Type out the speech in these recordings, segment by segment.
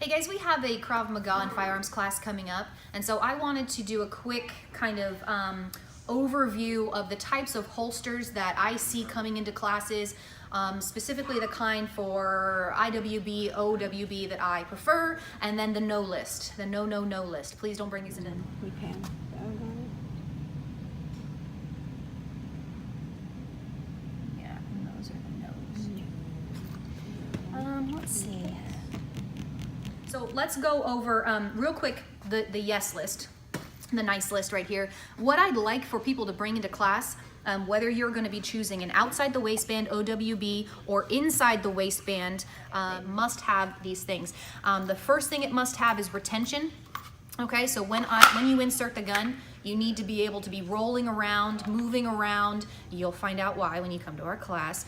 Hey guys, we have a Krav Maga and firearms class coming up, and so I wanted to do a quick kind of overview of the types of holsters that I see coming into classes, specifically the kind for IWB, OWB that I prefer, and then the no list, the no list. Please don't bring these in. You can. Yeah, those are the no's. Let's see. So let's go over real quick the yes list, the nice list right here. What I'd like for people to bring into class, whether you're going to be choosing an outside the waistband OWB or inside the waistband, must have these things. The first thing it must have is retention. Okay, so when you insert the gun, you need to be able to be rolling around, moving around. You'll find out why when you come to our class.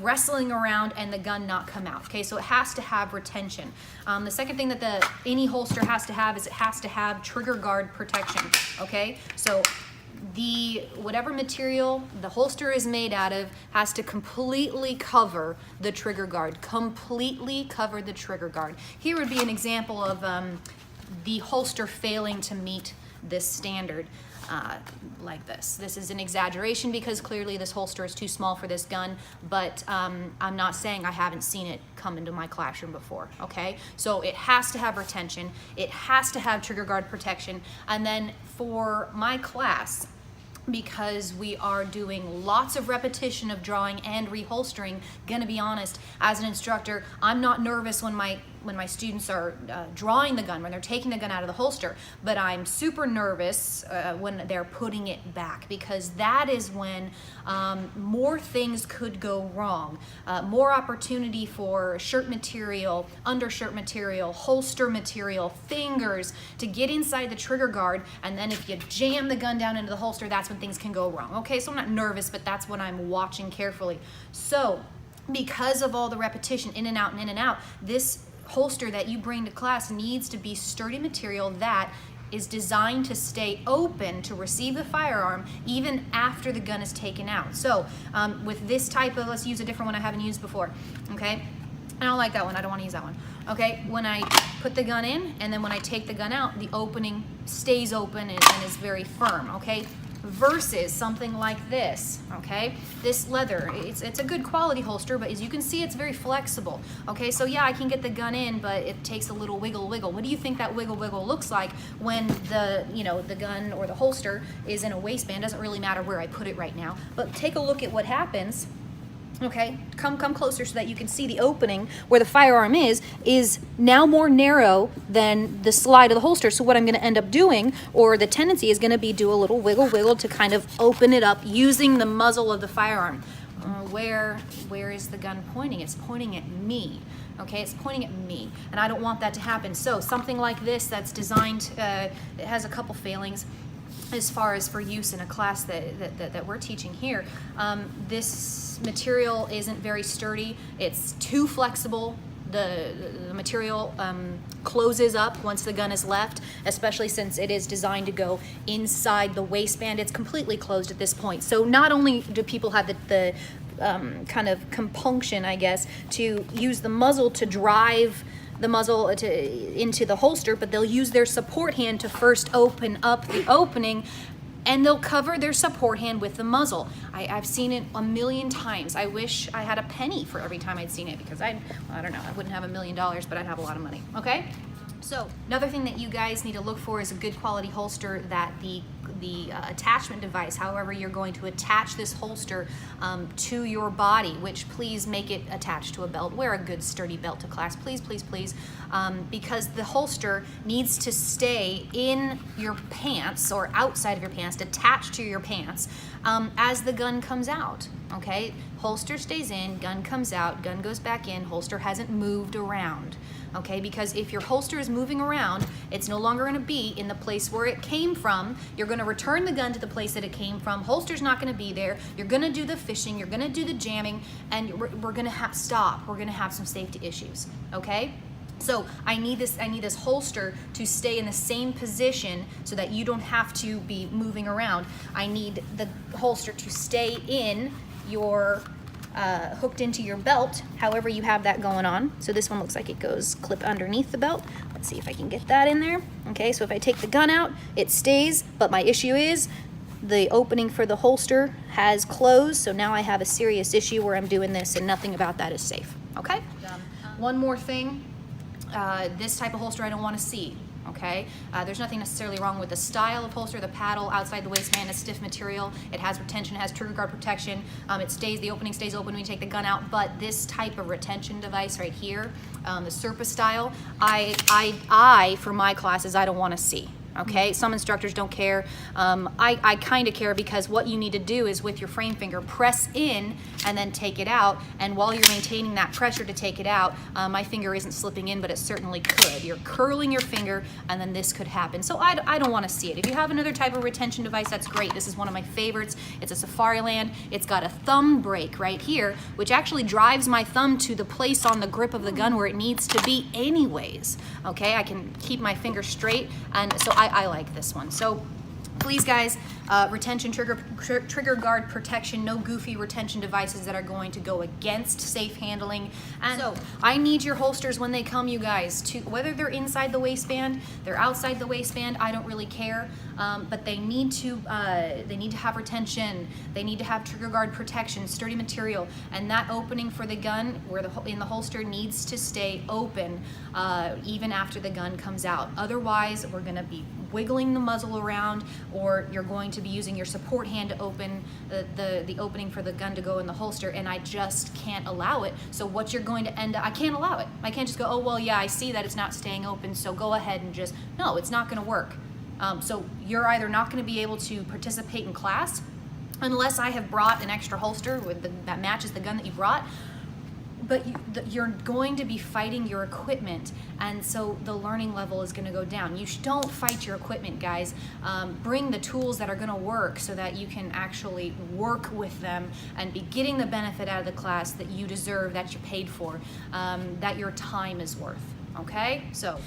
Wrestling around and the gun not come out. Okay, so it has to have retention. The second thing that any holster has to have is it has to have trigger guard protection. Okay, so whatever material the holster is made out of has to completely cover the trigger guard. Completely cover the trigger guard. Here would be an example of the holster failing to meet this standard, like this. This is an exaggeration because clearly this holster is too small for this gun, but I'm not saying I haven't seen it come into my classroom before, okay? So it has to have retention, it has to have trigger guard protection, and then for my class, because we are doing lots of repetition of drawing and reholstering, gonna be honest, as an instructor, I'm not nervous when my students are drawing the gun, when they're taking the gun out of the holster, but I'm super nervous when they're putting it back, because that is when more things could go wrong. More opportunity for shirt material, undershirt material, holster material, fingers to get inside the trigger guard, and then if you jam the gun down into the holster, that's when things can go wrong. Okay, so I'm not nervous, but that's when I'm watching carefully. So because of all the repetition in and out, this holster that you bring to class needs to be sturdy material that is designed to stay open to receive the firearm even after the gun is taken out. So with this type of, let's use a different one I haven't used before, okay? I don't like that one, I don't want to use that one. Okay, when I put the gun in and then when I take the gun out, the opening stays open and is very firm, okay? Versus something like this, okay? This leather, it's a good quality holster, but as you can see, it's very flexible, okay? So yeah, I can get the gun in, but it takes a little wiggle. What do you think that wiggle looks like when the gun or the holster is in a waistband? Doesn't really matter where I put it right now, but take a look at what happens. Okay, come closer so that you can see the opening where the firearm is now more narrow than the slide of the holster. So what I'm going to end up doing, or the tendency is going to be do a little wiggle to kind of open it up using the muzzle of the firearm. Where is the gun pointing? It's pointing at me. Okay, it's pointing at me, and I don't want that to happen. So something like this that's designed, it has a couple failings as far as for use in a class that we're teaching here. This material isn't very sturdy. It's too flexible. The material closes up once the gun is left, especially since it is designed to go inside the waistband. It's completely closed at this point. So not only do people have the kind of compunction, I guess, to use the muzzle to drive the muzzle into the holster, but they'll use their support hand to first open up the opening, and they'll cover their support hand with the muzzle. I've seen it a million times. I wish I had a penny for every time I'd seen it, because I don't know, I wouldn't have $1 million, but I'd have a lot of money, okay? So another thing that you guys need to look for is a good quality holster that the attachment device, however you're going to attach this holster to your body, which please make it attached to a belt. Wear a good sturdy belt to class, please, because the holster needs to stay in your pants or outside of your pants, attached to your pants as the gun comes out, okay? Holster stays in, gun comes out, gun goes back in, holster hasn't moved around. Okay, because if your holster is moving around, it's no longer going to be in the place where it came from. You're going to return the gun to the place that it came from. Holster's not going to be there. You're going to do the fishing. You're going to do the jamming, and we're going to have stop. We're going to have some safety issues. Okay. So I need this holster to stay in the same position so that you don't have to be moving around. I need the holster to stay in your hooked into your belt, however you have that going on. So this one looks like it goes clip underneath the belt. Let's see if I can get that in there. Okay, so if I take the gun out, it stays, but my issue is the opening for the holster has closed, so now I have a serious issue where I'm doing this and nothing about that is safe, okay? One more thing, this type of holster I don't want to see. Okay, there's nothing necessarily wrong with the style of holster. The paddle outside the waistband is stiff material. It has retention, it has trigger guard protection. The opening stays open when you take the gun out. But this type of retention device right here, the Serpa style, I for my classes, I don't want to see. Okay, some instructors don't care. I kind of care because what you need to do is with your frame finger, press in and then take it out. And while you're maintaining that pressure to take it out, my finger isn't slipping in, but it certainly could. You're curling your finger and then this could happen. So I don't want to see it. If you have another type of retention device, that's great. This is one of my favorites. It's a Safariland. It's got a thumb brake right here, which actually drives my thumb to the place on the grip of the gun where it needs to be anyways. Okay, I can keep my finger straight, and so I like this one. So please guys, retention, trigger guard protection, no goofy retention devices that are going to go against safe handling. And so I need your holsters when they come, you guys, to whether they're inside the waistband, they're outside the waistband, I don't really care, but they need to have retention, they need to have trigger guard protection, sturdy material, and that opening for the gun where in the holster needs to stay open even after the gun comes out. Otherwise, we're gonna be wiggling the muzzle around, or you're going to be using your support hand to open the opening for the gun to go in the holster, and I just can't allow it. So what you're going to end up, I can't allow it. I can't just go, oh, well, yeah, I see that it's not staying open, so go ahead and just, no, it's not gonna work. So you're either not gonna be able to participate in class unless I have brought an extra holster that matches the gun that you brought, but you're going to be fighting your equipment, and so the learning level is going to go down. You don't fight your equipment, guys. Bring the tools that are going to work so that you can actually work with them and be getting the benefit out of the class that you deserve, that you're paid for, that your time is worth. Okay? So